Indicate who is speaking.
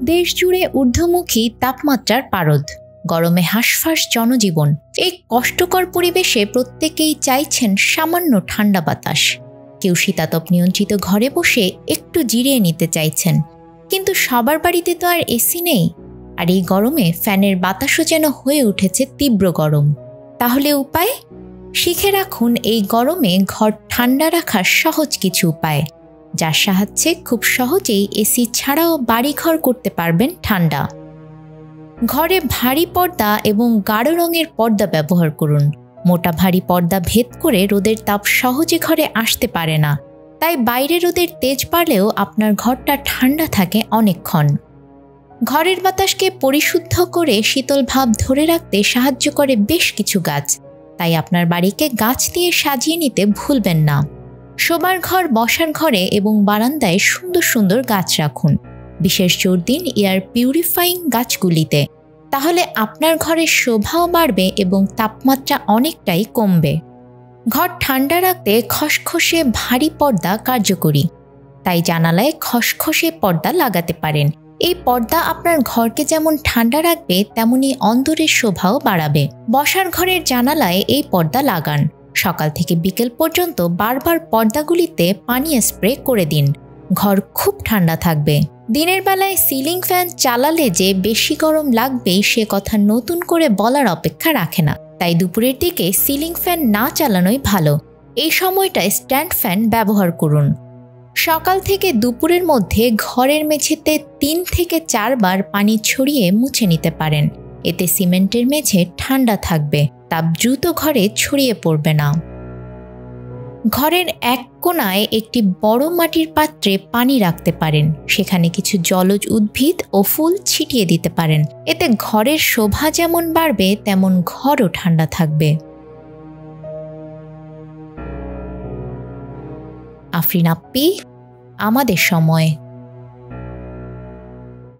Speaker 1: দেশ জুড়ে ঊর্ধ্বমুখী তাপমাত্রার পারদ, গরমে হাঁসফাঁস জনজীবন। এই কষ্টকর পরিবেশে প্রত্যেকেই চাইছেন সামান্য ঠান্ডা বাতাস। কেউ শীতাতপ নিয়ন্ত্রিত ঘরে বসে একটু জিরিয়ে নিতে চাইছেন, কিন্তু সবার বাড়িতে তো আর এসি নেই। আর এই গরমে ফ্যানের বাতাসও যেন হয়ে উঠেছে তীব্র গরম। তাহলে উপায়? শিখে রাখুন এই গরমে ঘর ঠান্ডা রাখার সহজ কিছু উপায়, যার সাহায্যে খুব সহজেই এসি ছাড়াও বাড়িঘর করতে পারবেন ঠান্ডা। ঘরে ভারী পর্দা এবং গাঢ় রঙের পর্দা ব্যবহার করুন। মোটা ভারী পর্দা ভেদ করে রোদের তাপ সহজে ঘরে আসতে পারে না, তাই বাইরে রোদের তেজ বাড়লেও আপনার ঘরটা ঠান্ডা থাকে অনেকক্ষণ। ঘরের বাতাসকে পরিশুদ্ধ করে শীতল ভাব ধরে রাখতে সাহায্য করে বেশ কিছু গাছ, তাই আপনার বাড়িকে গাছ দিয়ে সাজিয়ে নিতে ভুলবেন না। শোবার ঘর, বসার ঘরে এবং বারান্দায় সুন্দর সুন্দর গাছ রাখুন। বিশেষ জোর দিন এয়ার পিউরিফাইং গাছগুলিতে, তাহলে আপনার ঘরের শোভাও বাড়বে এবং তাপমাত্রা অনেকটাই কমবে। ঘর ঠান্ডা রাখতে খসখসে ভারী পর্দা কার্যকরী, তাই জানালায় খসখসে পর্দা লাগাতে পারেন। এই পর্দা আপনার ঘরকে যেমন ঠান্ডা রাখবে, তেমনি অন্দরের শোভাও বাড়াবে। বসার ঘরের জানালায় এই পর্দা লাগান। সকাল থেকে বিকেল পর্যন্ত বারবার পর্দাগুলিতে পানি স্প্রে করে দিন। ঘর খুব ঠান্ডা থাকবে। দিনের বেলায় সিলিং ফ্যান চালালে যে বেশি গরম লাগবেই সে কথা নতুন করে বলার অপেক্ষা রাখে না, তাই দুপুরের দিকে সিলিং ফ্যান না চালানোই ভালো। এই সময়টায় স্ট্যান্ড ফ্যান ব্যবহার করুন। সকাল থেকে দুপুরের মধ্যে ঘরের মেঝেতে 3 থেকে 4 বার পানি ছড়িয়ে মুছে নিতে পারেন। এতে সিমেন্টের মেঝে ঠান্ডা থাকবে, তাপ দ্রুত ঘরে ছড়িয়ে পড়বে না। ঘরের এক কোণায় একটি বড় মাটির পাত্রে পানি রাখতে পারেন। সেখানে কিছু জলজ উদ্ভিদ ও ফুল ছিটিয়ে দিতে পারেন। এতে ঘরের শোভা যেমন বাড়বে, তেমন ঘরও ঠান্ডা থাকবে। আফরিন আপ্পি, আমাদের সময়।